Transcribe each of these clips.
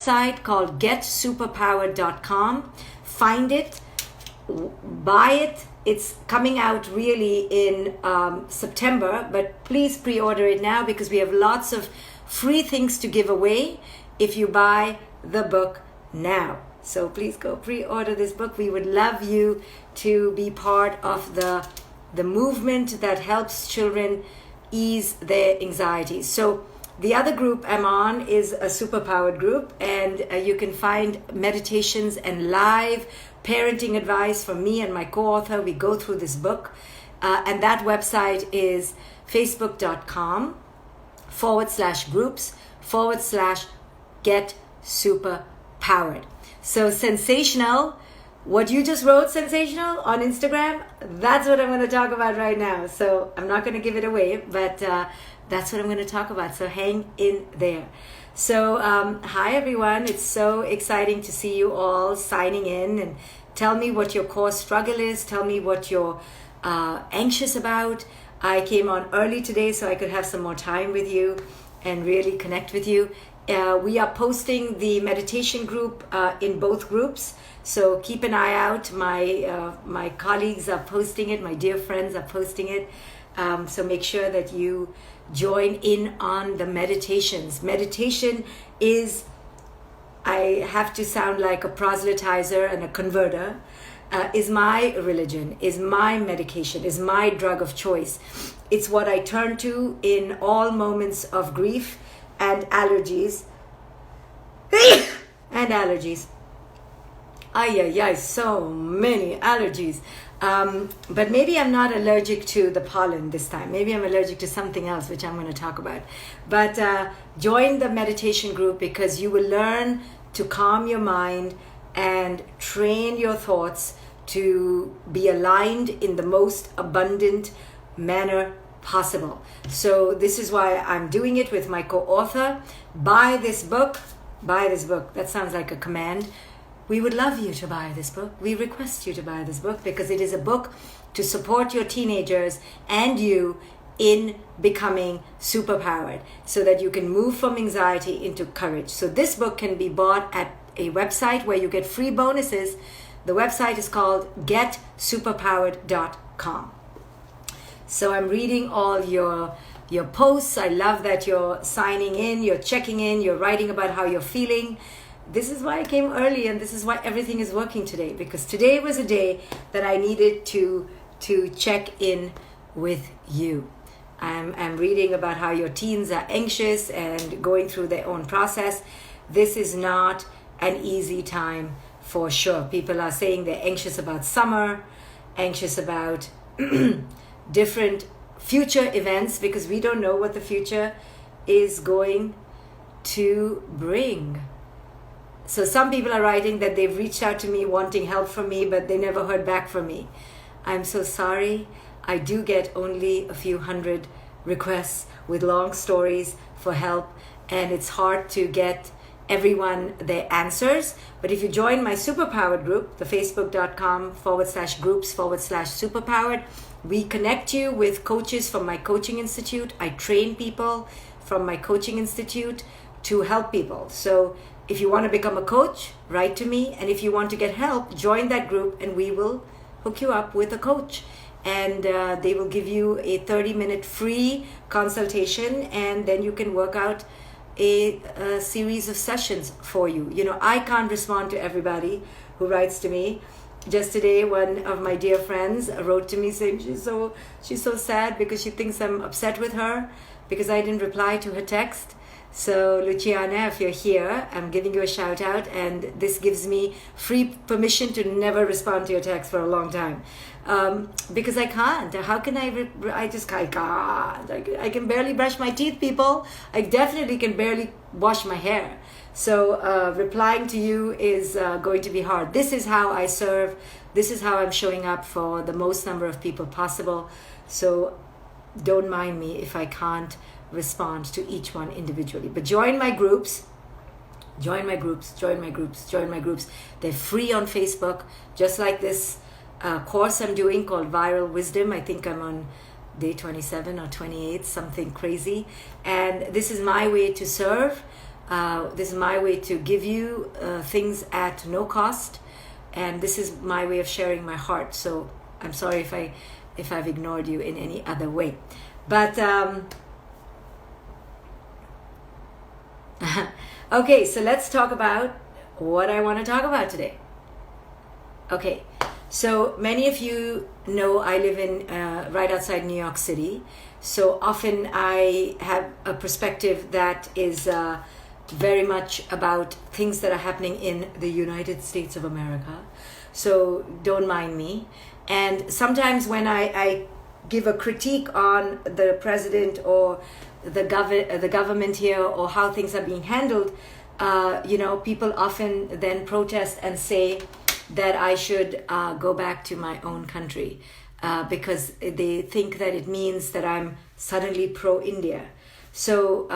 Site called getsuperpowered.com. Find it, buy it. It's coming out really in September, but please pre-order it now because we have lots of free things to give away if you buy the book now. So please go pre-order this book. We would love you to be part of the movement that helps children ease their anxiety. So the other group I'm on is a Superpowered group, and you can find meditations and live parenting advice from me and my co-author. We go through this book, and that website is facebook.com/groups/get superpowered. So sensational, what you just wrote, sensational, on Instagram, that's what I'm going to talk about right now. So I'm not going to give it away, but that's what I'm going to talk about. So hang in there. So hi everyone. It's so exciting to see you all signing in, and tell me what your core struggle is. Tell me what you're anxious about. I came on early today so I could have some more time with you and really connect with you. We are posting the meditation group in both groups. So keep an eye out. My colleagues are posting it. My dear friends are posting it. So make sure that you join in on the meditations. Meditation is, I have to sound like a proselytizer and a converter, is my religion, is my medication, is my drug of choice. It's what I turn to in all moments of grief and allergies. And allergies. Ay, so many allergies. But maybe I'm not allergic to the pollen this time. Maybe I'm allergic to something else, which I'm going to talk about. But join the meditation group because you will learn to calm your mind and train your thoughts to be aligned in the most abundant manner possible. So this is why I'm doing it with my co-author. Buy this book. Buy this book. That sounds like a command. We would love you to buy this book. We request you to buy this book because it is a book to support your teenagers and you in becoming superpowered so that you can move from anxiety into courage. So this book can be bought at a website where you get free bonuses. The website is called getsuperpowered.com. So I'm reading all your posts. I love that you're signing in, you're checking in, you're writing about how you're feeling. This is why I came early, and this is why everything is working today, because today was a day that I needed to check in with you. I'm reading about how your teens are anxious and going through their own process. This is not an easy time for sure. People are saying they're anxious about summer, anxious about different future events because we don't know what the future is going to bring. So some people are writing that they've reached out to me wanting help from me, but they never heard back from me. I'm so sorry. I do get only a few hundred requests with long stories for help, and it's hard to get everyone their answers. But if you join my Superpowered group, the facebook.com/groups/superpowered, we connect you with coaches from my coaching institute. I train people from my coaching institute to help people. So if you want to become a coach, write to me. And if you want to get help, join that group and we will hook you up with a coach. And they will give you a 30-minute free consultation, and then you can work out a series of sessions for you. You know, I can't respond to everybody who writes to me. Just today, one of my dear friends wrote to me saying she's so sad because she thinks I'm upset with her because I didn't reply to her text. So Luciana, if you're here, I'm giving you a shout out, and this gives me free permission to never respond to your text for a long time, because I can't. How can I can't. I can barely brush my teeth, people. I definitely can barely wash my hair. So replying to you is going to be hard. This is how I serve. This is how I'm showing up for the most number of people possible. So don't mind me if I can't respond to each one individually. But join my groups. Join my groups. They're free on Facebook, just like this course I'm doing called Viral Wisdom. I think I'm on day 27 or 28, something crazy. And this is my way to serve. This is my way to give you things at no cost, and this is my way of sharing my heart. So I'm sorry if I've ignored you in any other way. But okay, so let's talk about what I want to talk about today. Okay, so many of you know I live in right outside New York City. So often I have a perspective that is very much about things that are happening in the United States of America. So don't mind me. And sometimes when I give a critique on the president or the government here or how things are being handled, people often then protest and say that I should go back to my own country because they think that it means that I'm suddenly pro-India. So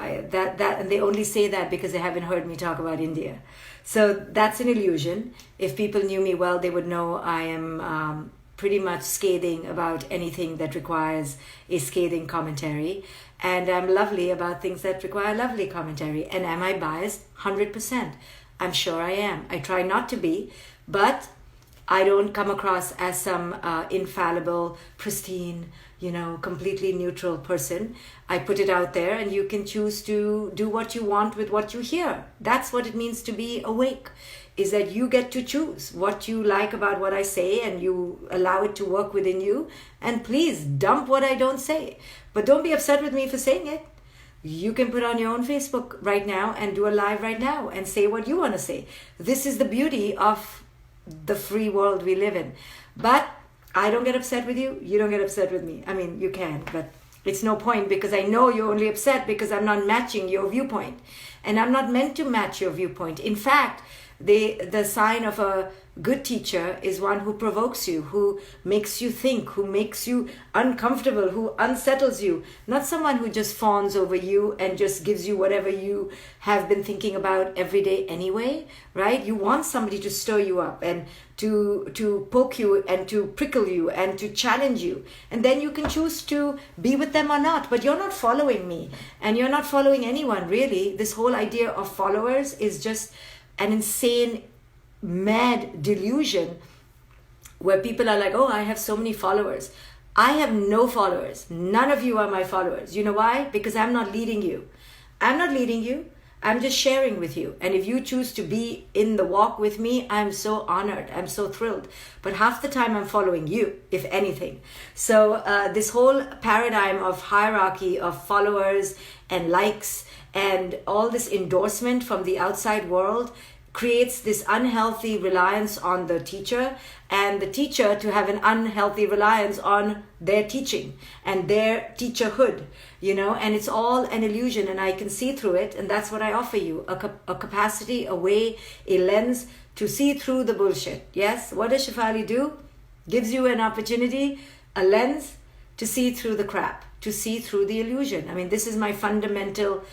and they only say that because they haven't heard me talk about India. So that's an illusion. If people knew me well, they would know I am pretty much scathing about anything that requires a scathing commentary. And I'm lovely about things that require lovely commentary. And am I biased? 100%. I'm sure I am. I try not to be, but I don't come across as some infallible, pristine, completely neutral person. I put it out there and you can choose to do what you want with what you hear. That's what it means to be awake, is that you get to choose what you like about what I say and you allow it to work within you. And please dump what I don't say. But don't be upset with me for saying it. You can put on your own Facebook right now and do a live right now and say what you want to say. This is the beauty of the free world we live in. But I don't get upset with you. You don't get upset with me. I mean, you can, but it's no point because I know you're only upset because I'm not matching your viewpoint. And I'm not meant to match your viewpoint. In fact, the sign of a good teacher is one who provokes you, who makes you think, who makes you uncomfortable, who unsettles you. Not someone who just fawns over you and just gives you whatever you have been thinking about every day anyway, right? You want somebody to stir you up and to poke you and to prickle you and to challenge you. And then you can choose to be with them or not. But you're not following me and you're not following anyone, really. This whole idea of followers is just an insane, mad delusion where people are like, oh, I have so many followers. I have no followers. None of you are my followers. You know why? Because I'm not leading you. I'm not leading you. I'm just sharing with you. And if you choose to be in the walk with me, I'm so honored. I'm so thrilled. But half the time I'm following you, if anything. So this whole paradigm of hierarchy of followers and likes and all this endorsement from the outside world creates this unhealthy reliance on the teacher, and the teacher to have an unhealthy reliance on their teaching and their teacherhood, and it's all an illusion and I can see through it. And that's what I offer you, a capacity, a way, a lens to see through the bullshit. Yes, what does Shefali do? Gives you an opportunity, a lens to see through the crap, to see through the illusion. I mean, this is my fundamental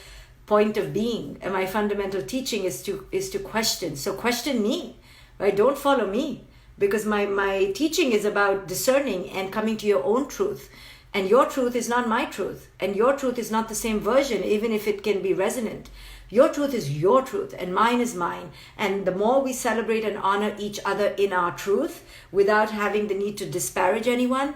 point of being, and my fundamental teaching is to question. So question me, right? Don't follow me, because my teaching is about discerning and coming to your own truth. And your truth is not my truth, and your truth is not the same version, even if it can be resonant. Your truth is your truth and mine is mine. And the more we celebrate and honor each other in our truth without having the need to disparage anyone,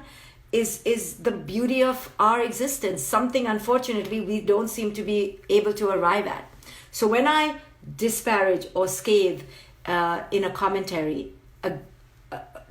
is the beauty of our existence. Something, unfortunately, we don't seem to be able to arrive at. So when I disparage or scathe in a commentary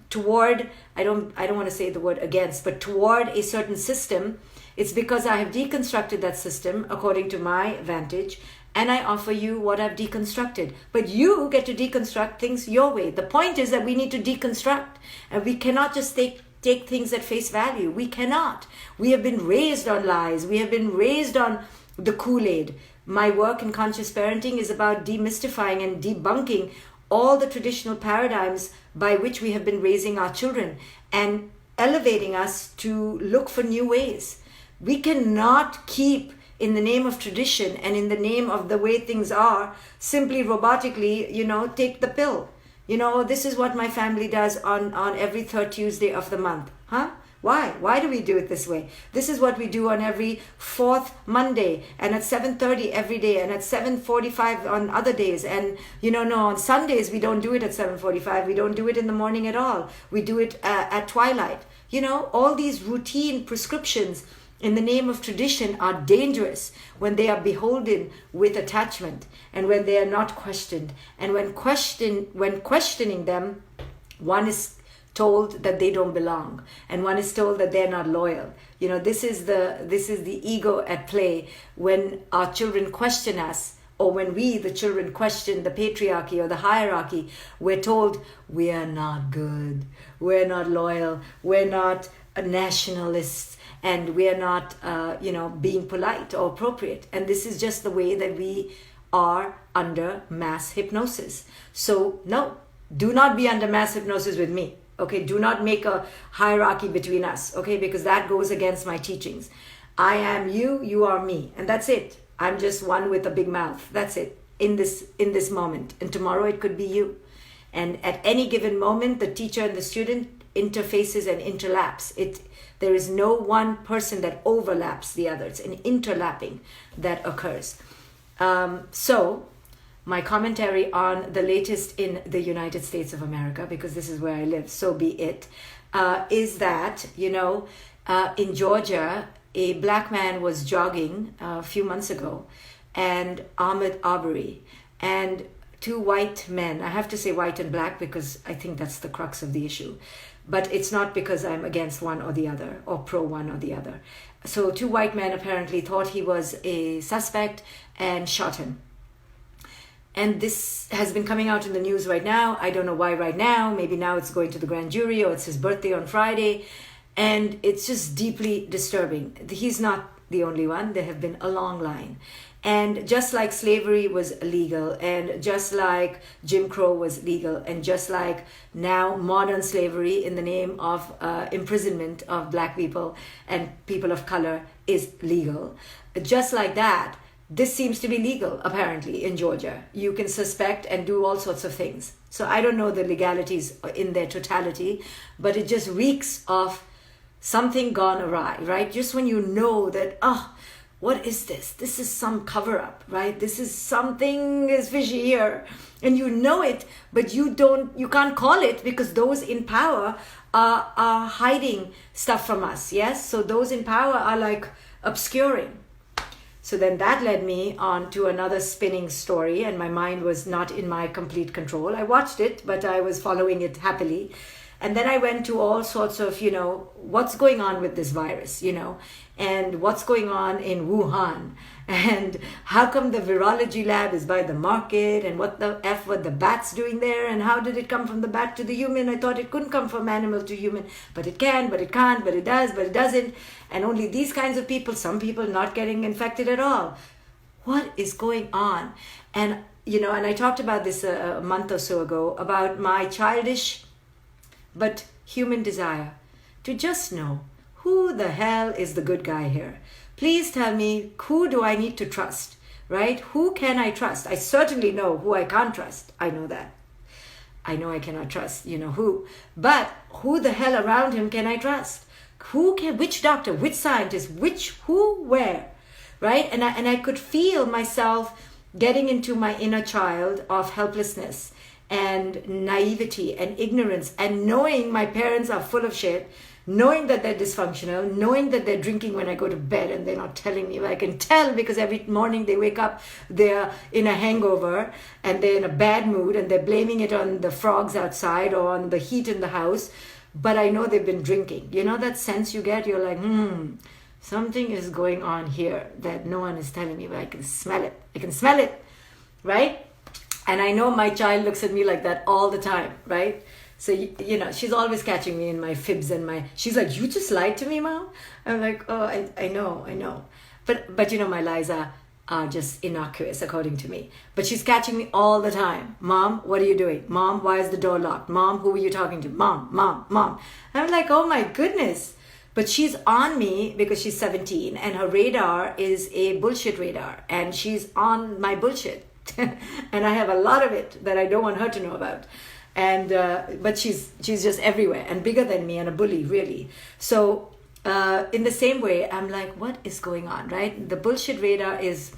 toward, I don't want to say the word against, but toward a certain system, it's because I have deconstructed that system according to my vantage, and I offer you what I've deconstructed. But you get to deconstruct things your way. The point is that we need to deconstruct, and we cannot just take things at face value. We cannot. We have been raised on lies. We have been raised on the Kool-Aid. My work in conscious parenting is about demystifying and debunking all the traditional paradigms by which we have been raising our children and elevating us to look for new ways. We cannot keep, in the name of tradition and in the name of the way things are, simply robotically, take the pill. This is what my family does on every third Tuesday of the month. Huh? Why? Why do we do it this way? This is what we do on every fourth Monday, and at 7:30 every day, and at 7:45 on other days. And no, on Sundays we don't do it at 7:45. We don't do it in the morning at all. We do it at twilight. All these routine prescriptions in the name of tradition are dangerous when they are beholden with attachment, and when they are not questioned. And when questioning them, one is told that they don't belong, and one is told that they're not loyal. This is the ego at play when our children question us, or when we, the children, question the patriarchy or the hierarchy. We're told we are not good, we're not loyal, we're not nationalists, and we're not being polite or appropriate. And this is just the way that we are under mass hypnosis. So no, do not be under mass hypnosis with me. Okay, do not make a hierarchy between us, okay, because that goes against my teachings. I am you, you are me, and that's it. I'm just one with a big mouth. That's it in this moment. And tomorrow it could be you. And at any given moment, the teacher and the student interfaces and interlaps. There is no one person that overlaps the other. It's an interlapping that occurs. So my commentary on the latest in the United States of America, because this is where I live, so be it, is that, in Georgia, a black man was jogging a few months ago, and Ahmaud Arbery, and two white men, I have to say white and black because I think that's the crux of the issue, but it's not because I'm against one or the other, or pro one or the other. So two white men apparently thought he was a suspect and shot him. And this has been coming out in the news right now. I don't know why right now. Maybe now it's going to the grand jury, or it's his birthday on Friday. And it's just deeply disturbing. He's not the only one. There have been a long line. And just like slavery was illegal, and just like Jim Crow was legal, and just like now modern slavery in the name of imprisonment of black people and people of color is legal, just like that, this seems to be legal, apparently, in Georgia. You can suspect and do all sorts of things. So I don't know the legalities in their totality, but it just reeks of something gone awry, right? Just when you know that, what is this? This is some cover-up, right? This is something is fishy here. And you know it, but you can't call it because those in power are hiding stuff from us, yes? So those in power are like obscuring. So then that led me on to another spinning story, and my mind was not in my complete control. I watched it, but I was following it happily. And then I went to all sorts of, what's going on with this virus, and what's going on in Wuhan, and how come the virology lab is by the market, and what the F were the bats doing there, and how did it come from the bat to the human? I thought it couldn't come from animal to human, but it can, but it can't, but it does, but it doesn't. And only these kinds of people, some people not getting infected at all. What is going on? And, and I talked about this a month or so ago, about my childish but human desire to just know who the hell is the good guy here. Please tell me, who do I need to trust, right? Who can I trust? I certainly know who I can't trust. I know that. I know I cannot trust, who. But who the hell around him can I trust? Which doctor, which scientist, who, where, right? And I could feel myself getting into my inner child of helplessness and naivety and ignorance, and knowing my parents are full of shit, knowing that they're dysfunctional, knowing that they're drinking when I go to bed and they're not telling me. But I can tell because every morning they wake up, they're in a hangover and they're in a bad mood, and they're blaming it on the frogs outside or on the heat in the house. But I know they've been drinking. That sense you get? You're like, something is going on here that no one is telling me, but I can smell it. I can smell it, right? And I know my child looks at me like that all the time, right? So, she's always catching me in my fibs and she's like, you just lied to me, Mom? I'm like, oh, I know. But my lies are just innocuous, according to me. But she's catching me all the time. Mom, what are you doing? Mom, why is the door locked? Mom, who are you talking to? Mom. I'm like, oh my goodness. But she's on me because she's 17 and her radar is a bullshit radar. And she's on my bullshit. And I have a lot of it that I don't want her to know about. And but she's just everywhere and bigger than me and a bully, really. So in the same way, I'm like, what is going on, right? The bullshit radar is,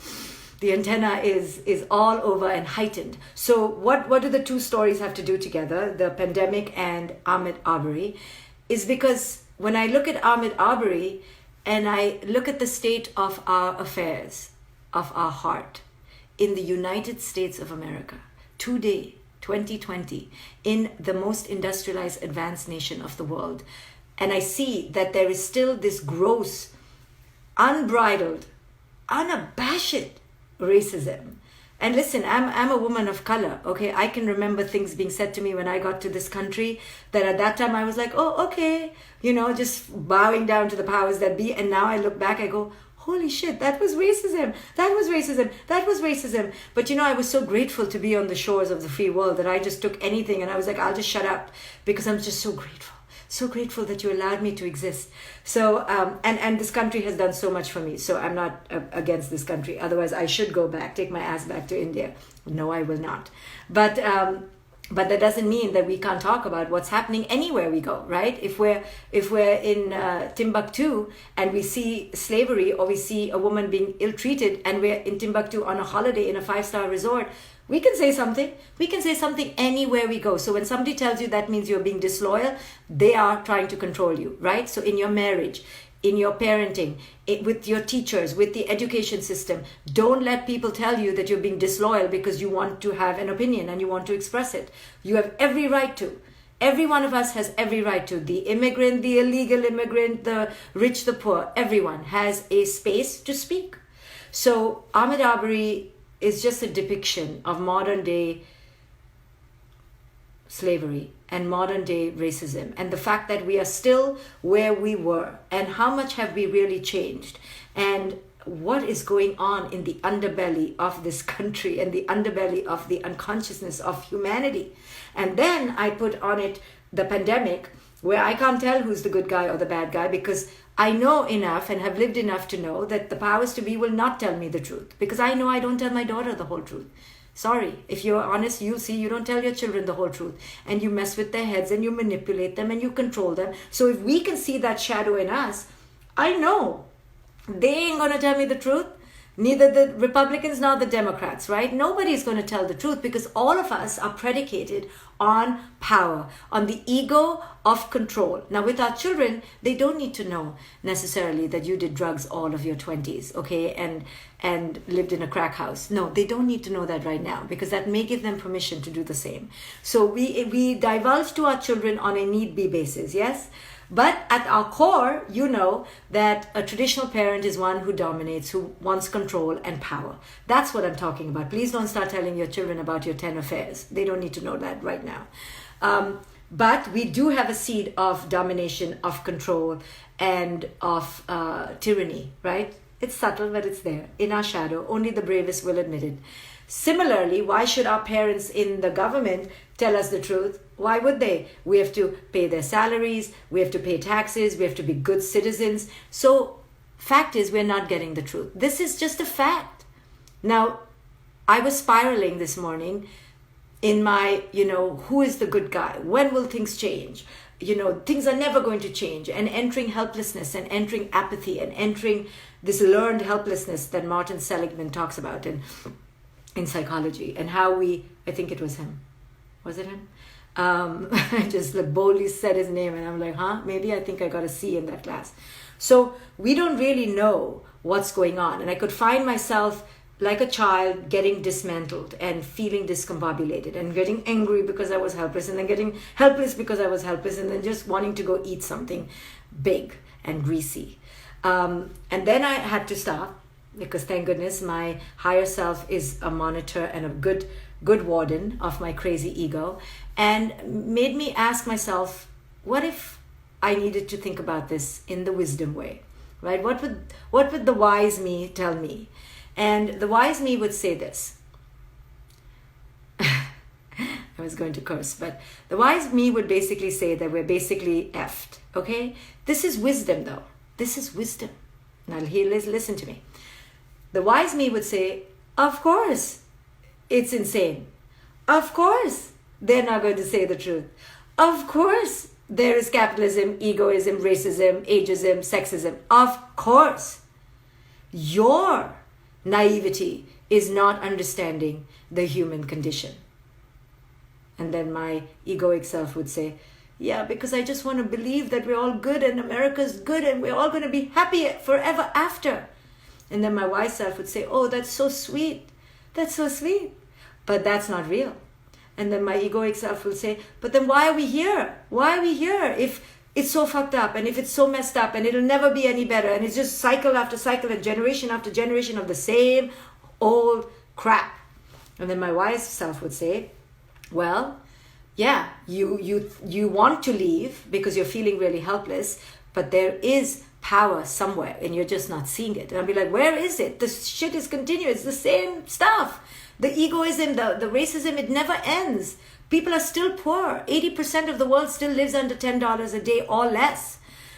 the antenna is all over and heightened. So what do the two stories have to do together, the pandemic and Ahmaud Arbery, is because when I look at Ahmaud Arbery and I look at the state of our affairs, of our heart, in the United States of America, today, 2020, in the most industrialized, advanced nation of the world, and I see that there is still this gross, unbridled, unabashed racism. And listen, I'm a woman of color, okay? I can remember things being said to me when I got to this country that at that time I was like, oh, okay, just bowing down to the powers that be. And now I look back, I go, holy shit, that was racism. That was racism. That was racism. But I was so grateful to be on the shores of the free world that I just took anything and I was like, I'll just shut up because I'm just so grateful. So grateful that you allowed me to exist. So, and this country has done so much for me. So I'm not against this country. Otherwise, I should go back, take my ass back to India. No, I will not. But that doesn't mean that we can't talk about what's happening anywhere we go, right? If we're in Timbuktu and we see slavery, or we see a woman being ill-treated and we're in Timbuktu on a holiday in a 5-star resort, we can say something. We can say something anywhere we go. So when somebody tells you that means you're being disloyal, they are trying to control you, right? So in your marriage, in your parenting, with your teachers, with the education system, don't let people tell you that you're being disloyal because you want to have an opinion and you want to express it. You have every right to. Every one of us has every right to. The immigrant, the illegal immigrant, the rich, the poor, everyone has a space to speak. So Ahmaud Arbery is just a depiction of modern day slavery and modern day racism, and the fact that we are still where we were, and how much have we really changed, and what is going on in the underbelly of this country and the underbelly of the unconsciousness of humanity. And then I put on it the pandemic, where I can't tell who's the good guy or the bad guy, because I know enough and have lived enough to know that the powers to be will not tell me the truth, because I know I don't tell my daughter the whole truth. Sorry, if you're honest, you'll see you don't tell your children the whole truth, and you mess with their heads and you manipulate them and you control them. So if we can see that shadow in us, I know they ain't gonna tell me the truth. Neither the Republicans nor the Democrats, right? Nobody's going to tell the truth, because all of us are predicated on power, on the ego of control. Now, with our children, they don't need to know necessarily that you did drugs all of your 20s, okay, and lived in a crack house. No, they don't need to know that right now, because that may give them permission to do the same. So we divulge to our children on a need-be basis, yes? But at our core, you know that a traditional parent is one who dominates, who wants control and power. That's what I'm talking about. Please don't start telling your children about your 10 affairs. They don't need to know that right now. But we do have a seed of domination, of control, and of tyranny, right? It's subtle, but it's there in our shadow. Only the bravest will admit it. Similarly, why should our parents in the government tell us the truth? Why would they? We have to pay their salaries, we have to pay taxes, we have to be good citizens. So, fact is, we're not getting the truth. This is just a fact. Now, I was spiraling this morning in my, who is the good guy? When will things change? Things are never going to change. And entering helplessness and entering apathy and entering this learned helplessness that Martin Seligman talks about in psychology, and how I think it was him. Was it him? I just boldly said his name and I'm like, maybe I think I got a C in that class. So we don't really know what's going on. And I could find myself like a child getting dismantled and feeling discombobulated and getting angry because I was helpless, and then getting helpless because I was helpless, and then just wanting to go eat something big and greasy. And then I had to stop, because thank goodness my higher self is a monitor and a good warden of my crazy ego, and made me ask myself, what if I needed to think about this in the wisdom way, right? What would the wise me tell me? And the wise me would say this. I was going to curse, but the wise me would basically say that we're basically effed, okay? This is wisdom, though. This is wisdom. Now, listen to me. The wise me would say, of course, it's insane. Of course, they're not going to say the truth. Of course, there is capitalism, egoism, racism, ageism, sexism. Of course. Your naivety is not understanding the human condition. And then my egoic self would say, yeah, because I just want to believe that we're all good and America's good and we're all going to be happy forever after. And then my wise self would say, oh, that's so sweet. That's so sweet. But that's not real. And then my egoic self will say, but then why are we here? Why are we here if it's so fucked up and if it's so messed up and it'll never be any better and it's just cycle after cycle and generation after generation of the same old crap? And then my wise self would say, well, yeah, you want to leave because you're feeling really helpless, but there is power somewhere and you're just not seeing it. And I'll be like, where is it? This shit is continuous. It's the same stuff. The egoism, the racism, it never ends. People are still poor. 80% of the world still lives under $10 a day or less.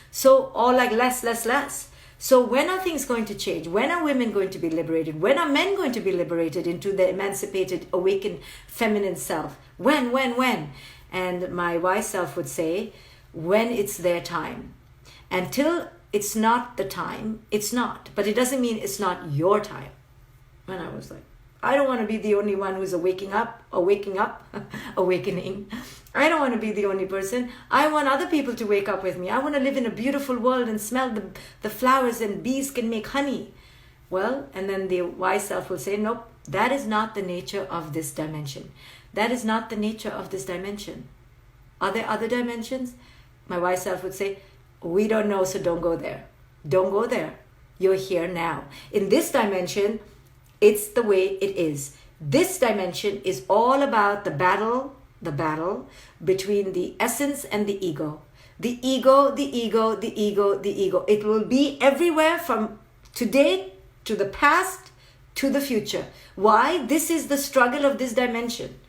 So, or like less. So when are things going to change? When are women going to be liberated? When are men going to be liberated into the emancipated, awakened, feminine self? When? And my wise self would say, when it's their time. Until it's not the time, it's not. But it doesn't mean it's not your time. And I was like, I don't want to be the only one who's awakening. I don't want to be the only person. I want other people to wake up with me. I want to live in a beautiful world and smell the flowers and bees can make honey. Well, and then the wise self will say, nope, that is not the nature of this dimension. That is not the nature of this dimension. Are there other dimensions? My wise self would say, we don't know, so don't go there. Don't go there. You're here now. In this dimension, it's the way it is. This dimension is all about the battle between the essence and the ego. The ego. It will be everywhere from today to the past to the future. Why? This is the struggle of this dimension.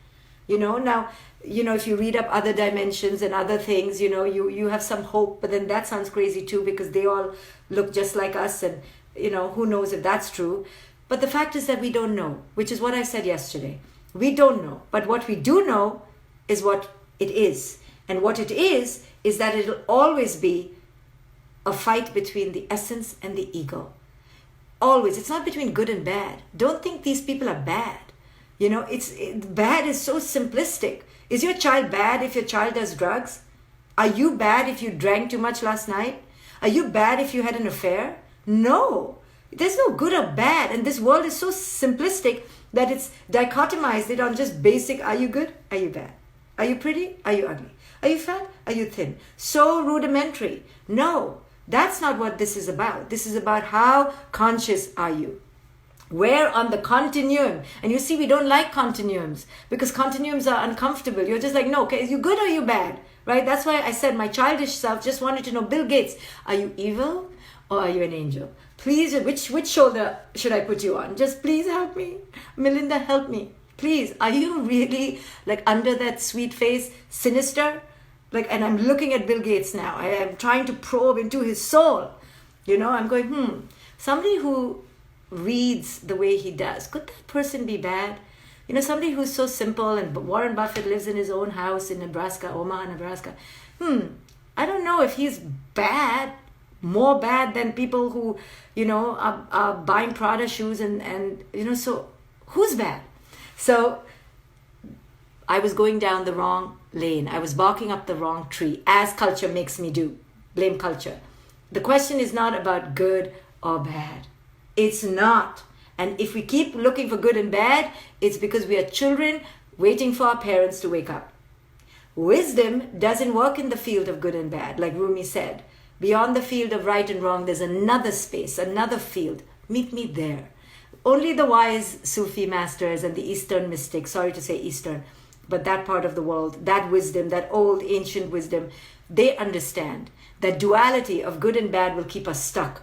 Now, if you read up other dimensions and other things, you have some hope, but then that sounds crazy too because they all look just like us and, who knows if that's true. But the fact is that we don't know, which is what I said yesterday. We don't know. But what we do know is what it is. And what it is that it'll always be a fight between the essence and the ego. Always. It's not between good and bad. Don't think these people are bad. Bad is so simplistic. Is your child bad if your child does drugs? Are you bad if you drank too much last night? Are you bad if you had an affair? No. There's no good or bad, and this world is so simplistic that it's dichotomized it on just basic, are you good? Are you bad? Are you pretty? Are you ugly? Are you fat? Are you thin? So rudimentary. No, that's not what this is about. This is about how conscious are you? Where on the continuum? And you see, we don't like continuums because continuums are uncomfortable. You're just like, no, okay, is you good or are you bad? Right? That's why I said my childish self just wanted to know, Bill Gates, are you evil or are you an angel? Please, which shoulder should I put you on? Just please help me. Melinda, help me. Please, are you really like under that sweet face, sinister? And I'm looking at Bill Gates now. I am trying to probe into his soul. I'm going, somebody who reads the way he does, could that person be bad? Somebody who's so simple, and Warren Buffett lives in his own house in Nebraska, Omaha, Nebraska. I don't know if he's bad, more bad than people who, are buying Prada shoes and so who's bad? So I was going down the wrong lane. I was barking up the wrong tree, as culture makes me do. Blame culture. The question is not about good or bad. It's not. And if we keep looking for good and bad, it's because we are children waiting for our parents to wake up. Wisdom doesn't work in the field of good and bad, like Rumi said. Beyond the field of right and wrong, there's another space, another field. Meet me there. Only the wise Sufi masters and the Eastern mystics, sorry to say Eastern, but that part of the world, that wisdom, that old ancient wisdom, they understand that duality of good and bad will keep us stuck.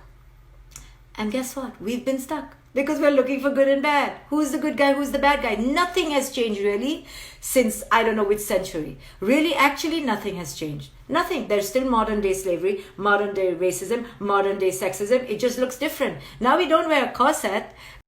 And guess what? We've been stuck because we're looking for good and bad. Who's the good guy? Who's the bad guy? Nothing has changed really since I don't know which century. Really, actually, nothing has changed. Nothing. There's still modern day slavery, modern day racism, modern day sexism. It just looks different. Now we don't wear a corset.